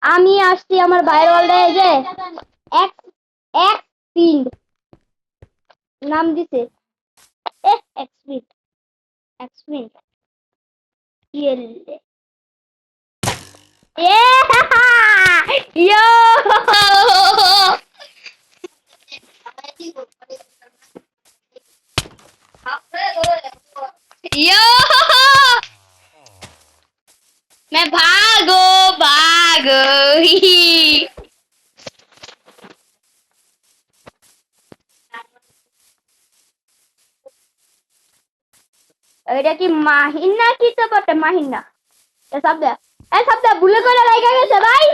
আমি আসছি আমার ভাইয়ের ওয়ার্ল্ডে যে এক্স এক্স ফিল্ড নাম দিছে এক্স ফিল্ড ইয়েলে ইয়ো यो मैं भागो भागो এটা কি মাহিনা কি তো বটে মাহিনা এ শব্দ ভুলে করে লাগা গেছে ভাই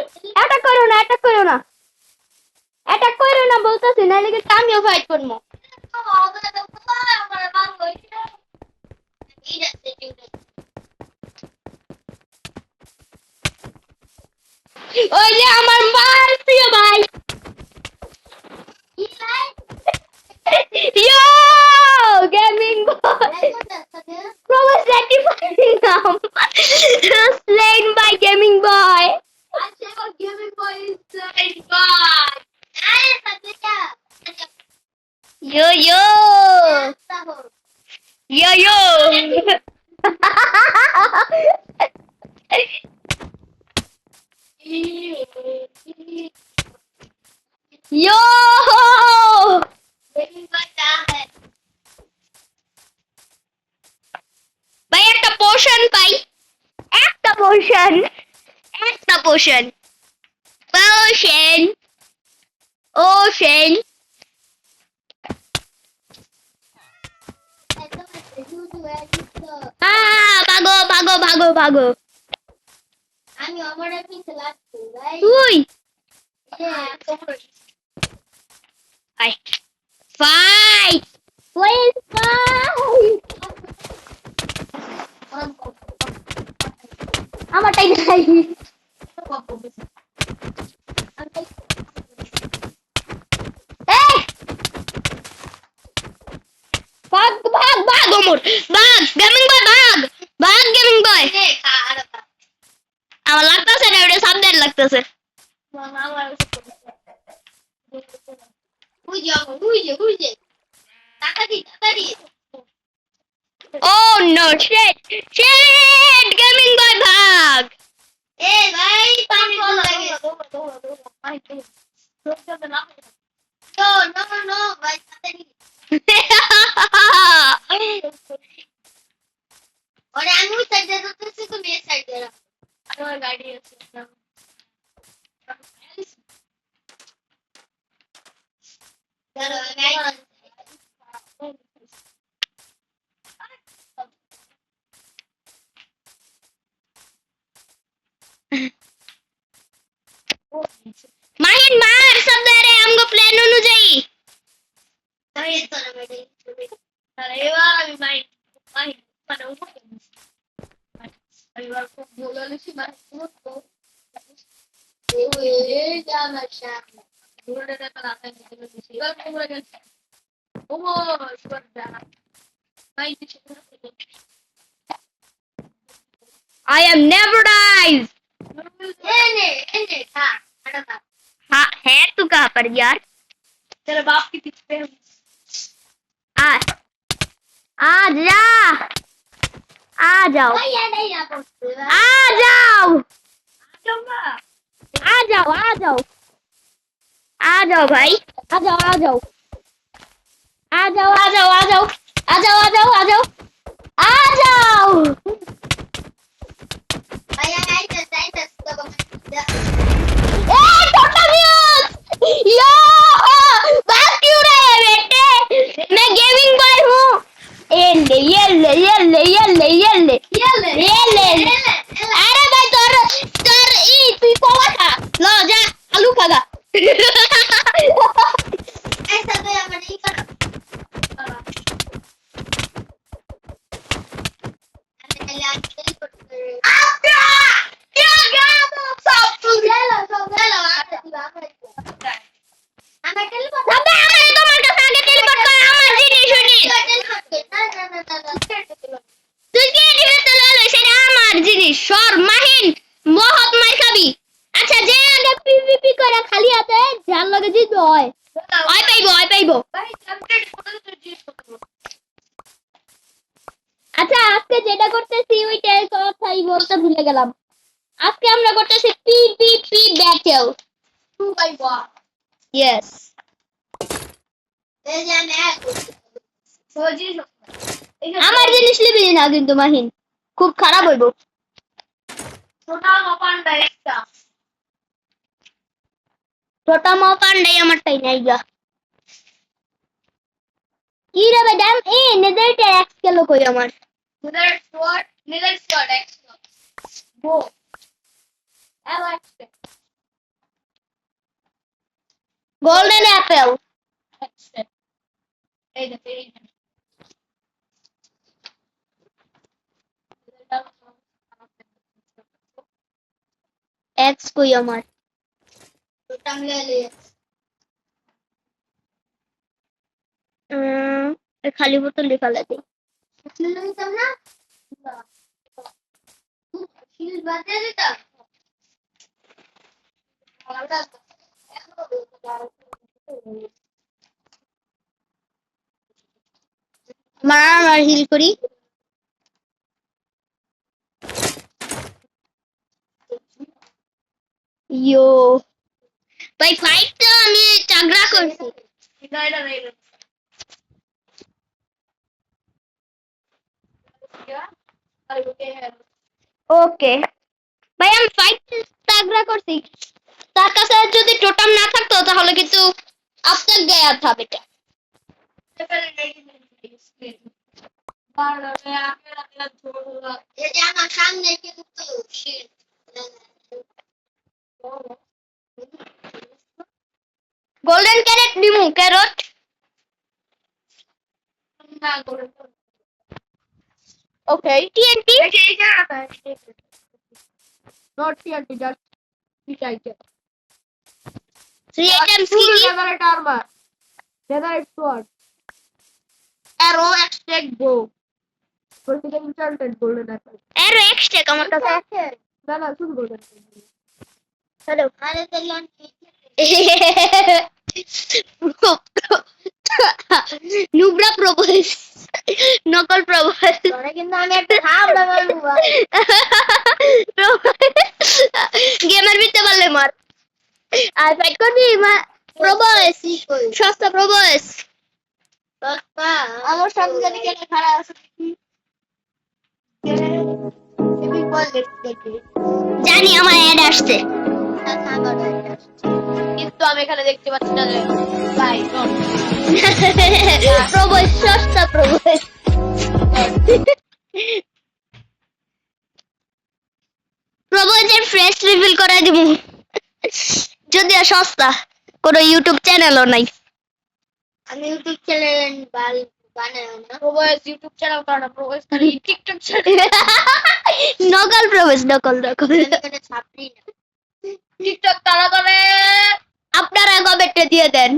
অ্যাটাক করো না বলতাছি না লাগি আমিও ফাইট করব ওই যে আমার মার প্রিয় ভাই Yo! Gaming boy! Promo sacrificing them! Slain by Gaming boy! Gaming boy is slain by! Yo yo! Yo yo! Yo! ভাই একটা পোশন পাই একটা পোশন পোশন ওশন ভাগো আমি আমার পিছে লাগছি ভাই তুই ফাইট প্লিজ ফাইট আমারটাই নাই ভাগ ওমর ভাগ গেমিং বয় ভাগ গেমিং বয় আমার লাগতেছে না ওটা সাবধান লাগতেছে বুঝে তাড়াতাড়ি Oh no, shit! Gaming boy ভাগ ভাই পানি লাগে No, ভাই তাড়াতাড়ি ওরে আমি সাইডে যেতেছি তুমি এই সাইডে রাখো আমার গাড়ি আছে মাহিন মার সব দে রে हमको प्लान অনুযায়ী এবার আমি মাহিন মানে এবার খুব বলালিছি মাহিন তো এই জামাশা দূরে দেখা রাখা নিতে দিছি এবার তোমরা গেছে ও সুবর্ণা ভাই কিছু I am never dies हाँ है तू कहाँ पर यार तेरे बाप की पीछे आ आ जा आ जाओ आ जाओ आ जाओ भाई आ जाओ आ जाओ यो भाग क्यों रहे हैं बेटे मैं गेमिंग बॉय हूँ ये ले अरे भाई तोर ई तू कोवा खा लो जा आलू खागा ऐसा तो यार नहीं कर লগে জিতবো হয় পাইবো ভাই চ্যাম্পিয়ন কোথা থেকে জিত করতে? আচ্ছা আজকে যেটা করতেছি ওইটার কথাই বলতে ভুলে গেলাম আজকে আমরা করতেছি পিপিপি ব্যাটেল 2x1 ইয়েস এই যে আমি এক সহজে আমার জিনিস লিবি না কিন্তু মাহিন খুব খারাপ হইব ছোটা মাপান্ডা একটা ছোট মা পান্ডাই আমারটাই নাই গা কি রে ম্যাডাম এ নেদারটা এক কিলো কই আমার নেদার স্কোয়াড একটা গো অ্যালাক্স গোল্ডেন অ্যাপেল এই যে এক্স কই আমার টাংলে লে খালি বোতল লেখা লাগে লইতাম না শিল বাজে দিতা মার হিল করি ইয়ো ভাই ফাইট তো আমি চাগড়া করছি এটা নাই ওকে ভাই আমি ফাইট চাগড়া করছি তার কাছে যদি টোটাম না থাকতো তাহলে কিন্তু আপনার গায়ে থাকবে এটা এই যে আমার সামনে কিন্তু শিল গোল্ডেন ক্যারেট নিমু carrot Okay. TNT Not TNT, just each item. 3 items Full কি leatherite armor. Leatherite sword. Arrow, extract, bow. Vertical enchanted golden apple. এর এক্সট্রা আমার কাছে আছে না শুধু golden apple. হ্যালো আরে তো লঞ্চ নুবরা প্রপোজ নকল প্রপোজ তোরে কিন্তু আমি একটা হাবড়া মারবো গেমের ভিতরে বললে মার আর ফাইট করবি মা প্রপোজ সস্তা প্রপোজ বাবা আমার সামনে জানি কেন খাড়া আছে দেখি তুমি বল দেখি জানি আমার অ্যাড আসছে কিন্তু আমি এখানে দেখতে পাচ্ছি না যে ভাই প্রপোজ সস্তা প্রপোজ প্রপোজের ফ্রেশ রিভিল করে দিব যদিও সস্তা কোনো ইউটিউব চ্যানেলও নাই আমি ইউটিউব চ্যানেল বানাই না প্রোভাইস ইউটিউব চ্যানেল কারণ প্রোভাইস খালি টিকটক চ্যানেল নকল প্রপোজ নকল এখানে ছাপড়ি না টিকটক তারা করে আপনারা কমেন্টে দিয়ে দেন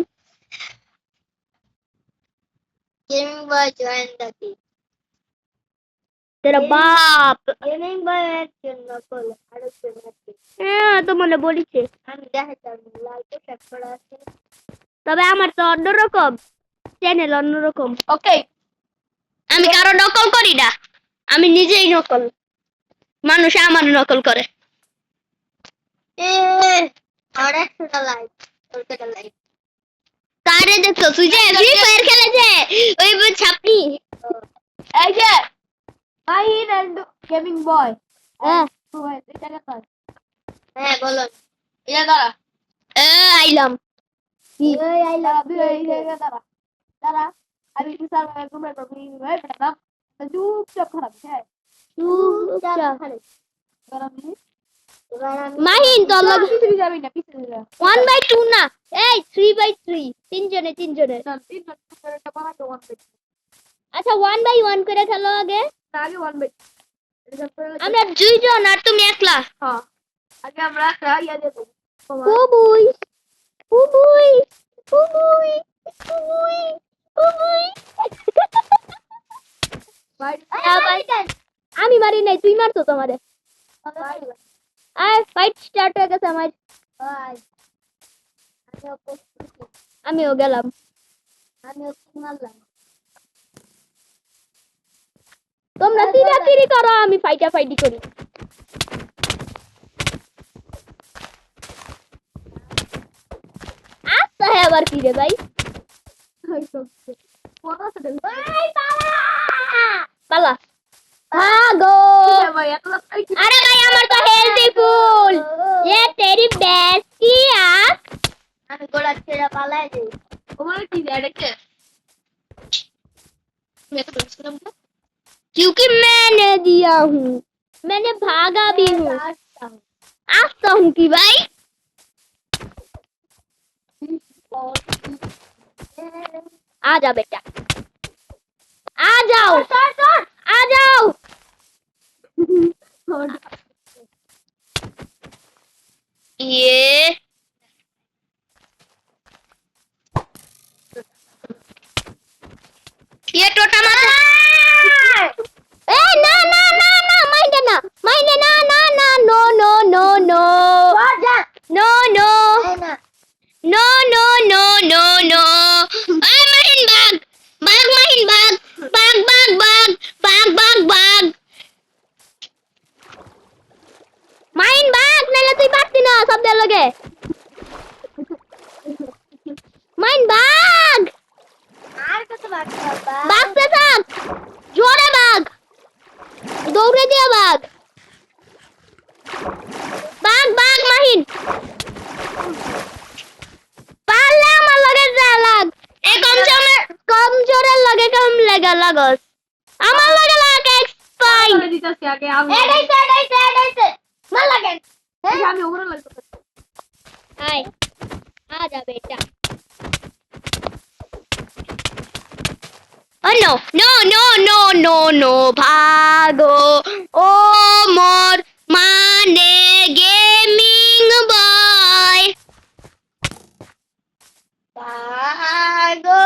gaming boy join the team तेरा बाप গেমিং বয় এর জন্য কল আরো জন্য তো মনে বলিছে আমি দেখাচ্ছি লাইকে ট্যাগ করা আছে তবে আমার তো অন্যরকম চ্যানেল অন্যরকম ওকে আমি কারো নকল করি না আমি নিজেই নকল মানুষ আমার নকল করে এ আর একটা লাইক ওটা লাইক কারে দেখছো তুই যে ফ্রি ফায়ার খেলেছে ওই ছাপনি এই যে ভাই রোনাল্ডো গেমিং বয় হ্যাঁ প্রোভাইস এটা কথা হ্যাঁ বলো এটা দাঁড়া আইলাম কি এই আইলা এই জায়গা দাঁড়া দাঁড়া আমি কি স্যার তোমার প্রবলেম হয় না চুপচাপ খারাপ হ্যাঁ চুপচাপ খারাপ দাঁড়া মিনিট মাহিন তো লগ পিছনে যাবি না পিছনে যা 1/2 না এই 3/3 তিনজনে তিনজনে না তিন একটা বানাতে 1/2 আচ্ছা 1/1 করে খেলো আগে আগে 1/2 আমরা দুইজন আর তুমি একলা হ্যাঁ আগে আমরা ইয়া দেব বুবুই বুবুই বুবুই বুবুই বুবুই ভাই আমি মারি নাই তুই মারতো তোমারে আর ফাইট স্টার্ট হয়ে গেছে আমার ভাই আমিও গেলাম। তোমরা তিরাতিরি করো, আমি ফাইটা ফাইটি করি। আচ্ছা হ্যাঁ, আবার কি রে ভাই? পালা ভাগো। अरे भाई আমার তো হেলদি ফুল। ये तेरी भैंस की आँख। আমি গোড়া ছেড়ে পালাই দেই। ওমর কি দেখে? मैं तो बचपन में क्योंकि मैंने दिया हूँ, मैंने भागा भी हूँ। आता हूँ कि भाई आ जा बेटा, आ जाओ, आ जाओ। ये टोटा मत। ए ना ना ना ना माइने ना ना ना no no no no no no no no no no no. ए माहिन भाग भाग, माहिन भाग भाग भाग भाग भाग भाग भाग माहिन भाग, নাহলে তুই পারতি না শব্দ লাগে। মাইন ভাগ, আর কত বাকি বাবা? ভাগতে থাক, জোরে ভাগ, দৌড়ে দিয়ে ভাগ, ভাগ ভাগ মাহিন। পারলে আমার লগে যা লাগ, এ কম জোরে লাগে, কম লাগা লাগস আমার লগে লাগ এক্সপাই। দিতাছি আগে আমি। এটাইতে মার লাগে। আমি ওরে লাগতো। আয় आ जा बेटा। Oh no no no no no no भागो ओ मोर माने गेमिंग बॉय। भागो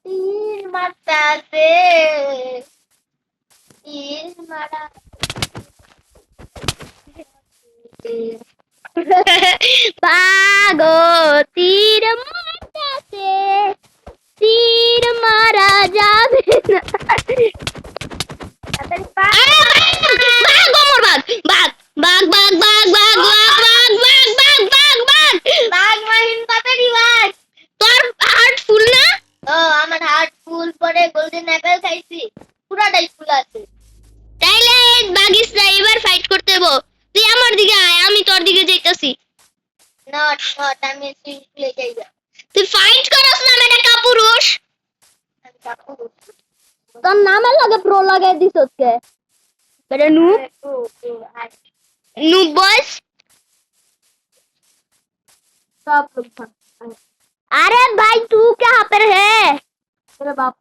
तीर मारता से तीर मारा भागो तीर मारता से तीर मारा जावे ना। তাড়াতাড়ি পা भागो मोर भाग भाग भाग भाग भाग भाग भाग भाग भाग भाग भाग বাঘ মাহিন তাড়াতাড়ি বাঘ। তোর হার্ট ফুল না? ও আমার হার্ট ফুল পরে গোল্ডেন অ্যাপেল খাইছি পুরাটাই ফুল আছে। তাইলে বাগিস না, এবার ফাইট করতে হবো। তুই আমার দিকে আয়, আমি তোর দিকে যাইতাছি। নট আমি সিম্পলে যাই না। তুই ফাইট করস না বেটা কাপুরুষ। আমি কাকু তোর নামের লগে প্রো লাগাই দিছস কে? বেটা নুব নুব বস। सब लोग अरे भाई तू कहाँ पर है? मेरे बाप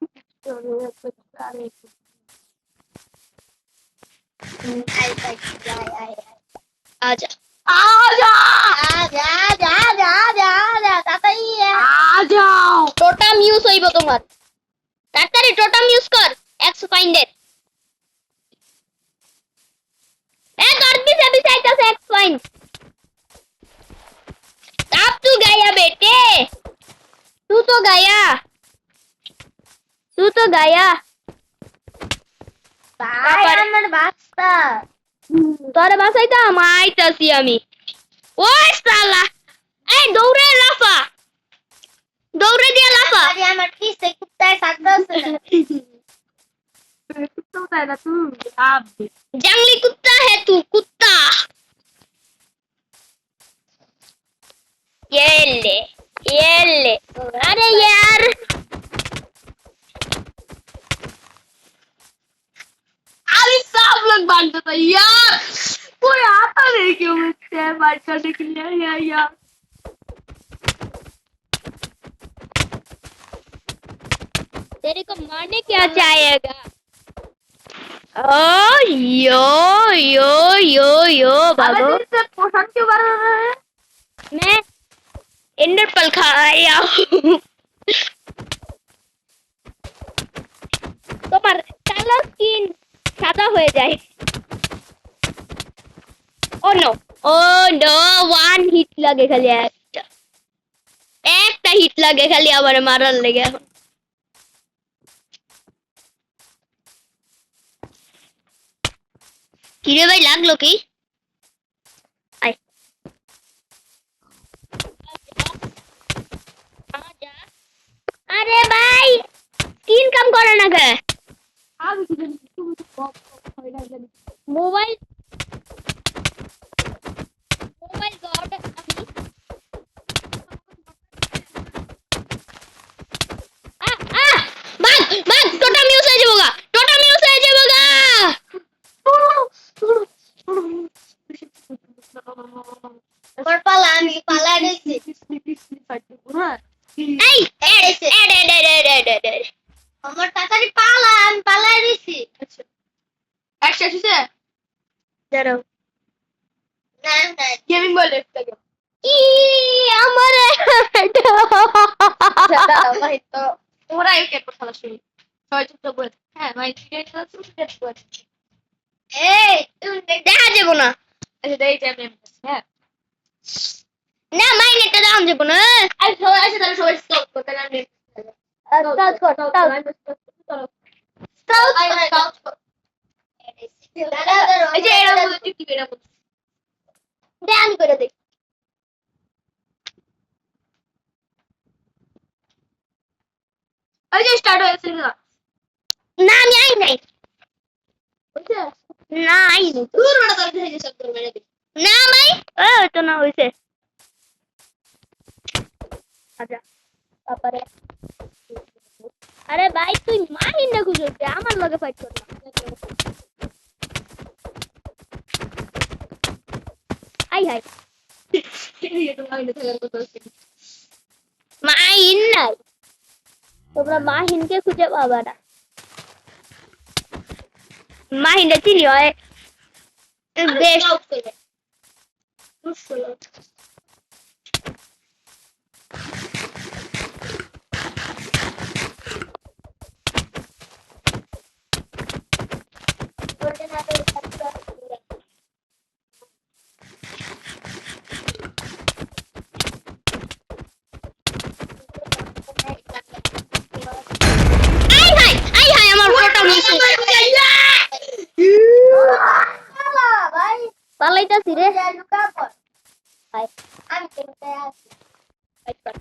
आजा आजा आजा आजा आजा आजा आजा তাড়াতাড়ি आ जाओ। টোটাম ইউজ হইব তোমার, তাড়াতাড়ি টোটাম ইউজ কর। এক্স ফাইন্ডের এ তোর পিছে পিছে আইতাছে এক্স ফাইন্ড। अब तू गया बेटे, तू तो गया, तू तो गया। ভাই আমার বাচ্চা তোরে বাসাইতাম, আইতাছি আমি। ওই শালা, এই দৌড়ে লাফা, দৌড়ে দিয়ে লাফা। আরে আমার পিছে কুত্তায় কাটতেছে না कुत्ता होता है ना तू आप जंगली कुत्ता है तू, कुत्ता। ये ले अरे यार अरे सब लोग बांटते थे यार कोई आता नहीं क्यों मुझसे बात करने के लिए यार तेरे को मारने क्या चाहेगा? ओ यो यो यो यो भागो। अबे तेरे पोषण क्यों बढ़ रहा है मैं एंडर पल खाया हूँ। তোমার কালো স্কিন সাদা হয়ে যায়। ও নো ও নো, ওয়ান হিট লাগে খালি, একটা হিট লাগে খালি আমার মারার লেগে। এখন কিরে ভাই, লাগলো কি? আয়। আরে ভাই, স্ক্রিন কাম করে না কে? আমি কি জানি তুমি তো বক হয় না জানি। মোবাইল মোবাইল গড আমি বাগ বাগ টোটাম ইউজ হয়ে যাবো গা, টোটাম ইউজ হয়ে যাবো গা। আমি পালা রয়েছি। এই এড এড এড এড এড এড এড আমার তাড়াতাড়ি পালা, আমি পালা রয়েছি। একশো এসেছে দাঁড়াও। না না গেমিং বলে কি আমার ভাই তো তোমরা এই কেট খেলা শুরু সবাই চুপ করে হ্যাঁ ভাই ক্রিকেট খেলা শুরু করে এই তুমি দেখা যাবো না। আচ্ছা এই টাইমে হ্যাঁ না মাইনেটা দাম যাবো না। আরে সবাই আসে তাহলে সবাই স্টপ করতে আমি স্টার্ট কর, এই যে এরা বলে টিপ এরা বলে দে আমি করে দেই। এই যে স্টার্ট হয়েছে না না আমি আই নাই, বুঝছো না আই নাই। দূর বড় করে দিয়ে সব করে মেরে দিই না ভাই, ও তো না হইছে। আচ্ছা তারপরে আরে ভাই তুই মাহিন না খুঁজে আমার লগে ফাইট কর না। আই হাই এটা আমি খেলার কথা বলছি মাহিন নাই, তোমরা মাহিনকে খুঁজে পাবা না। মাহিনটা চিনি হয় বেশ। আই হাই আমার ফটো মিছে ভাই পালাইতাছি রে। লুকা পড় হাই আমি কেটে আসি। ফাইট কর।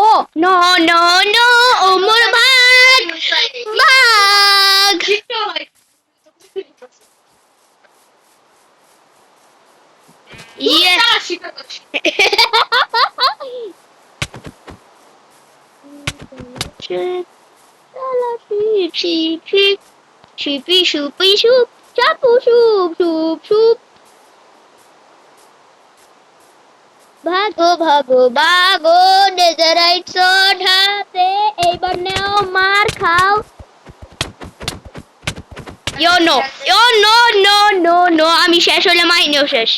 ও নো নো নো, ও মোর ভাগ ভাগ। ইয়ে শিপি সুপি সুপ চাপু সুপ সুপ সুপ। ভাগো ভাগো ভাগো ডেজারাইট শট হাতে, এইবার নেও মার খাও। Yo no no no no no, আমি শেষ হলে মাইনেও শেষ।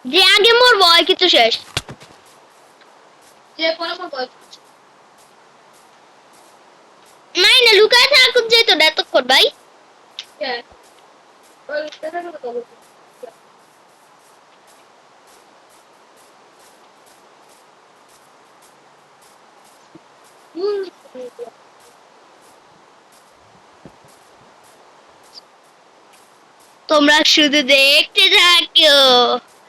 যে আগে মরবো হয় কিছু শেষ। যে পরে বল মাইনে লুকায় থাকুক যেত না এতক্ষণ ভাই। হ্যাঁ বল তেরা কথা বল তোমরা শুধু দেখতে থাকো।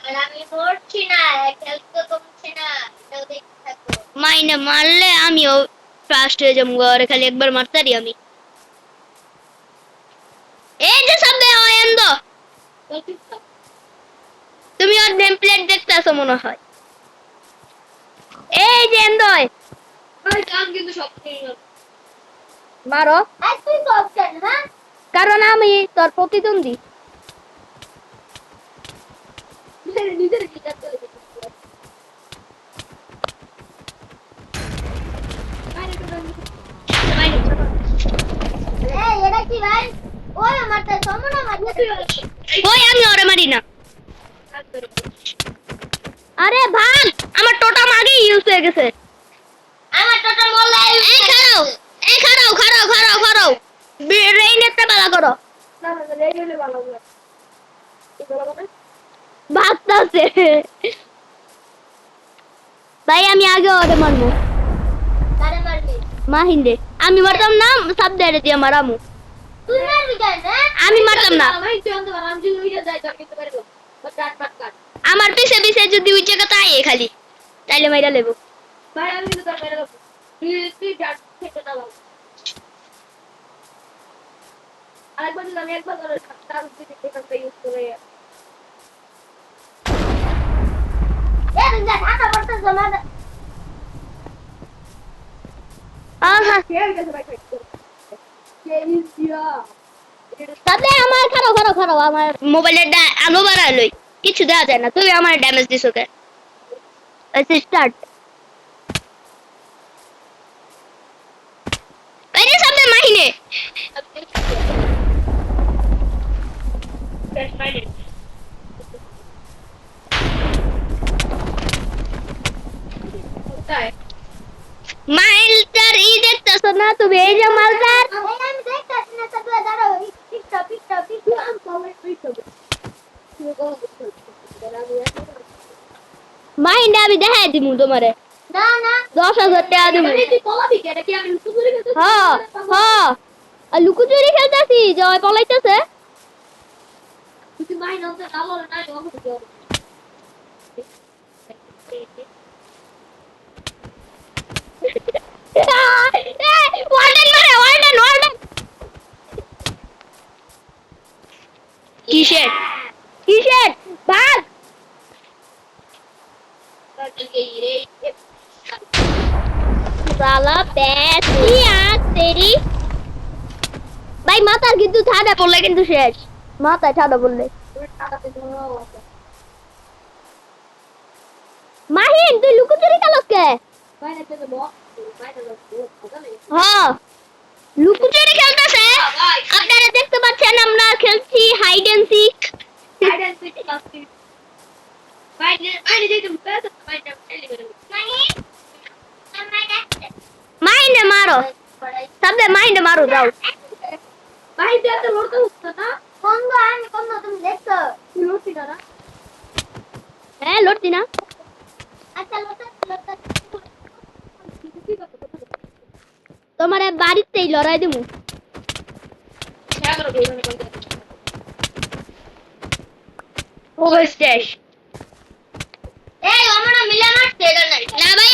আর আমি মরছি না, হেলথ তো কমছে না, এটাও দেখতে থাকো। মাইনে মারলে আমিও ফার্স্ট হয়ে যাবো, আর খালি একবার মারতারি আমি। এই যে সামনে আয়ন্দ, তুমি ওর নেম প্লেট দেখতেছো মনে হয়। এই যে এন্দয় ভাই কাম কিন্তু সব মারো, আর তুই কপটেন না কারণ আমি তোর প্রতিদ্বন্দ্বী। নিজের কি করতে হবে এই এটা কি ভাই? ওই আমারটা সমনা মারতে। ওই আমি ওরে মারি না। আরে ভাগ, আমার টোটাম আগেই ইউজ হয়ে গেছে। আমার টোটাল মোল্লা এই খাড়াও রেইনেরটা বালা করো। না না রে গেলে ভালো হবে এগুলো মানে ভাগতাছে ভাই, আমি আগে ওরে মারমু। কারে মারবি মাহিন্দে আমি মারতাম না, সাব দেড়ে দিয়ে মারামু। তুই মারবি কেন আমি মারতাম না, আমি তুই আনতে পার আমি যদি উইটা যাই তোর কিন্তু পারবো বাট কাট আমার পিছে পিছে যদি ওই জায়গাটা আয়ে খালি তাইলে মাইরা লেবো। ভাই আমি কিন্তু তোর মেরে দেবো তুই ডাট থেকে না বাবু আরেকবার যদি আমি একবার তোর তার দিকে এখানটা ইউজ করে তুই যা ঢাকা পড়তে জমা আহা কে গেছে ভাই ফাইট করে কে ইজ ইয়া তাতে আমার খারাপ আমার মোবাইলের আলো বাড়ালই কিছু দেওয়া যায় না, তুই আমার ড্যামেজ দিস ওকে। স্টার্ট বাইরে সামনে মাহিনে ফ্রেশ মাইন্ড তাই মাইলটার ই দেখতেছ না তুমি, এই যে মালটার আমি দেখতাছি না তো তুই দাঁড়াও পিকটা আমি কমেন্ট টুইট করব তুই কোন আমি মাইন্ডে আমি দেখাই দিমু তোমারে, না না 10,000 টাকা দিমু। মানে তুই পলাবি কেন কি আমি লুকু করে গেছি হ্যাঁ আর লুকোচুরি খেলতেছি যে ওই পলাইতেছে। তুই মাইন হচ্ছে কালো না ও হচ্ছে ওয়ার্ডেন কিসের ভাগ সালা বেশি আগ তেরি ভাই, মাথার কিন্তু ঠাডা পড়লে কিন্তু শেষ, মাথায় ঠাডা পড়লে। মাহিন তুই লুকোচুরি খেলস কে? হ্যাঁ লুকোচুরি খেলতেছে, আপনারা দেখতে পাচ্ছেন আমরা খেলছি হাইড এন্ড সিক। মাইন্ডে মারো, সামনে মাইন্ডে মারো যাও। বন্ধু আমি কোন তুমি দেখছো হ্যাঁ লড়তি না, আচ্ছা লোটা তোমার বাড়িতেই লড়াই দিমু। শেষ এই আমরা মিলে মারতে এটা নাই না ভাই,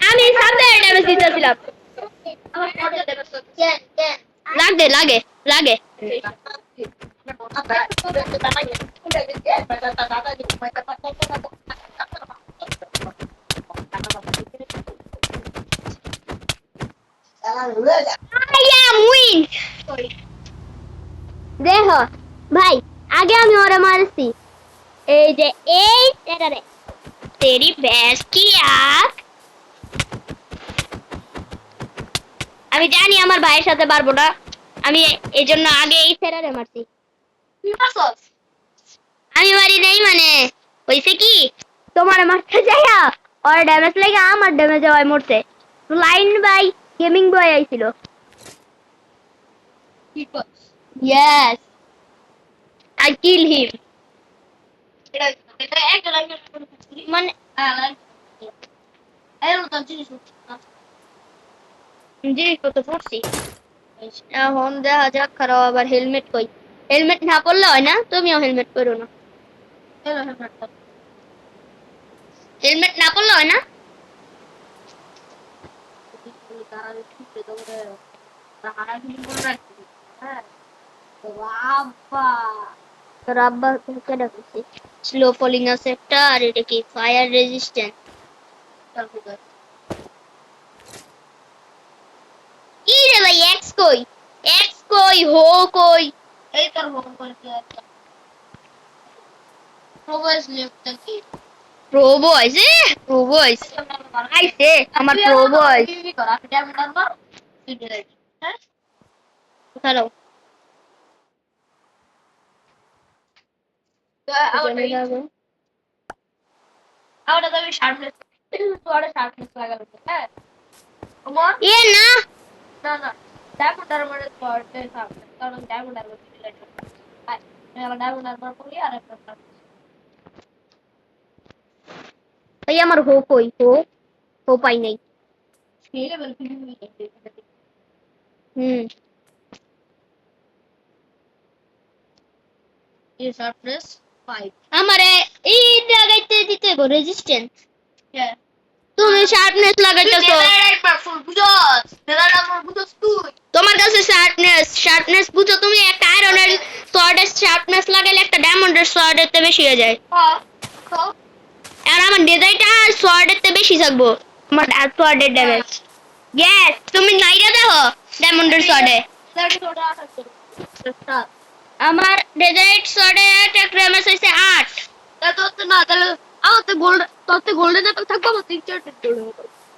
আমি সামনে ড্যামেজ দিতেছিলাম। আমার পড়ে দেবে তো কেন লাগে দেখ ভাই, আগে আমি ওরে মারছি, এই যে এই এটারে তেরি ব্যাস কি আক। আমি জানি আমার ভাইয়ের সাথে পারবো না, আমি এই জন্য আগে এই সেরারে মারছি। আমি মারি নাই মানে হইছে কি, তোমার মারতে যাইয়া ওর ড্যামেজ লাগে আমার ড্যামেজ হয় মরছে। লাইন বাই গেমিং বয় আইছিল। Yes, I kill him. মানে জিনিসপত্র পড়ছি, এখন দেখা যাক। খারাপ আবার হেলমেট কই, হেলমেট না পরলে হয় না, তুমিও হেলমেট পরো না। হেলমেট না পরলে হয় না। তোর আব্বা কেন করছে? স্লো ফলিং আছে একটা, আর এটা কি ফায়ার রেজিস্ট্যান্ট। কি রে ভাই, এক্স কই হো কই? এই তোর বউ করতে প্রবেশ লিখতে কি প্রো বয়েস আইছে আমার প্রো বয়েস। হ্যালো আমরা তবে শার্পনেস তোরে শার্পনেস লাগালো হ্যাঁ ওমর এ না না না ডায়মন্ড আর্মার তোরে শার্পনেস কারণ ডায়মন্ড আর্মার দিলে আই আমি ডায়মন্ড আর্মার পরি আর একটা ভাই আমার হোপ হই হো পাই নাই স্কেলেবল ফিল্ম হুম এই শার্পনেস 5 আমারে এই লাগাইতে দিতে গো রেজিস্ট্যান্স হ্যাঁ তুমি শার্পনেস লাগাইতেছো তোমার কাছে শার্পনেস বুঝো তুমি একটা আয়রনের সোয়ার্ডের শার্পনেস লাগাইলে একটা ডায়মন্ডের সোয়ার্ডের তে বেশি হয়ে যায় আর আমার ডেজাইটা সোয়ার্ডের তে বেশি থাকবো আমার সোয়ার্ডের ড্যামেজ ইয়েস তুমি নাইরা দেখো ডায়মন্ডের সোয়ার্ডে আমার ডেজাইট সোয়ার্ডে অ্যাটাক ড্যামেজ হইছে 8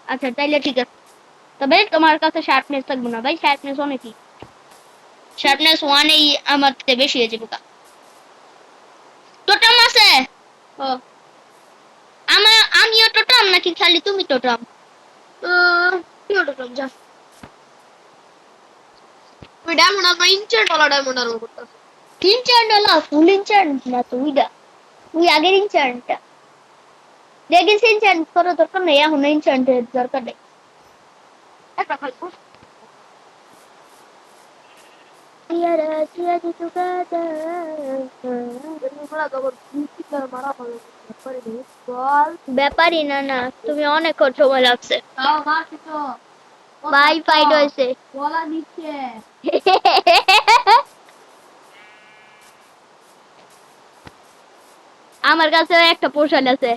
আচ্ছা তাইলে ঠিক আছে তবে তোমার কাছে শার্পনেস থাকবে না ভাই শার্পনেস অনেকই শার্পনেস 1 এই আমার তে বেশি হয়ে যাবে টোটাম আছে আমিও টোটাম নাকি খালি তুমি টোটাম $3 ফুল ইনচার্ট না তুই আগের ইনচার্টটা দেখেছি ইনচার্ট করার দরকার নেই এখন ইনচার্টের দরকার নেই ব্যাপারই না না তুমি অনেক সময় লাগছে বাই ফাইট হয়েছে বলা নিচ্ছে আমার কাছে একটা পোশন আছে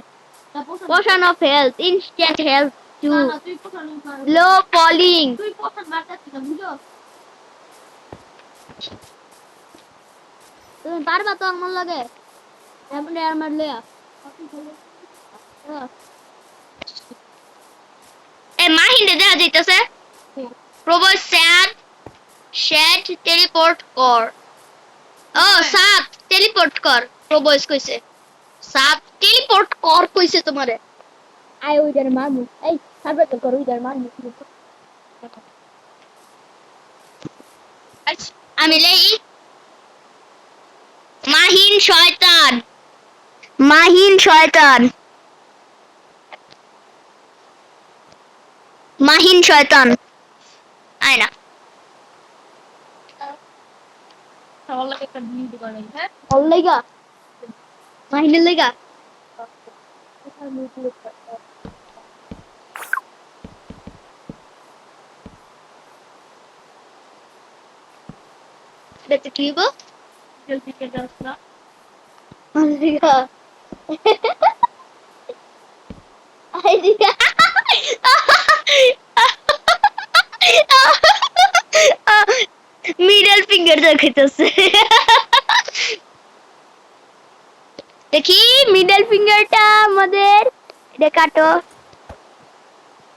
potion of health instant health to তুই পোষণ লো ফলিং তুই পোষণ মারতেছিস না বুঝো তুমি পারবা তো আমার লাগে এমন আমার লয়া এ মাহিন্দে দেখা যাইতেছে প্রবল শ্যাড টেলিপোর্ট কর ও সাপ টেলিপোর্ট কর প্রবস কইছে সাপ টেলিপোর্ট কর কইছে তোমারে আয় ওইটার মারমু এই সাবরে তো কর ওইটার মারমু আমি লেই মাহিন শয়তান মাহিন শয়তান মাহিন শয়তান আয় না সবার লাগে একটা ডিলিট করে হ্যাঁ ওর লাইগা মাহিনের লাইগা বেতে কিব জলদি কে দাস না ওর লাইগা আই দিগা মিডল ফিঙ্গার দেখাইতেছে দেখি মিডল ফিঙ্গারটা আমাদের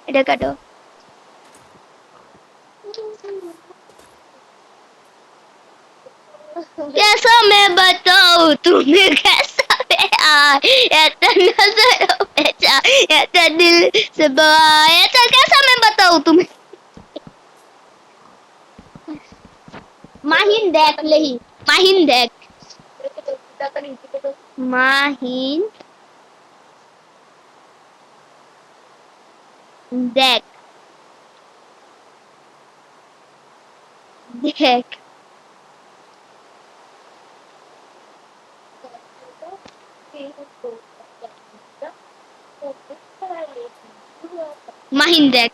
এটা কাটো कैसा मैं बताऊं तुम्हें कैसा प्यार ऐसा नजरों पे जा ऐसा दिल से बाहर ऐसा कैसा मैं बताऊं तुम्हें माहिन देख लही माहिन देख माहिन देख देख মাহিন দেখ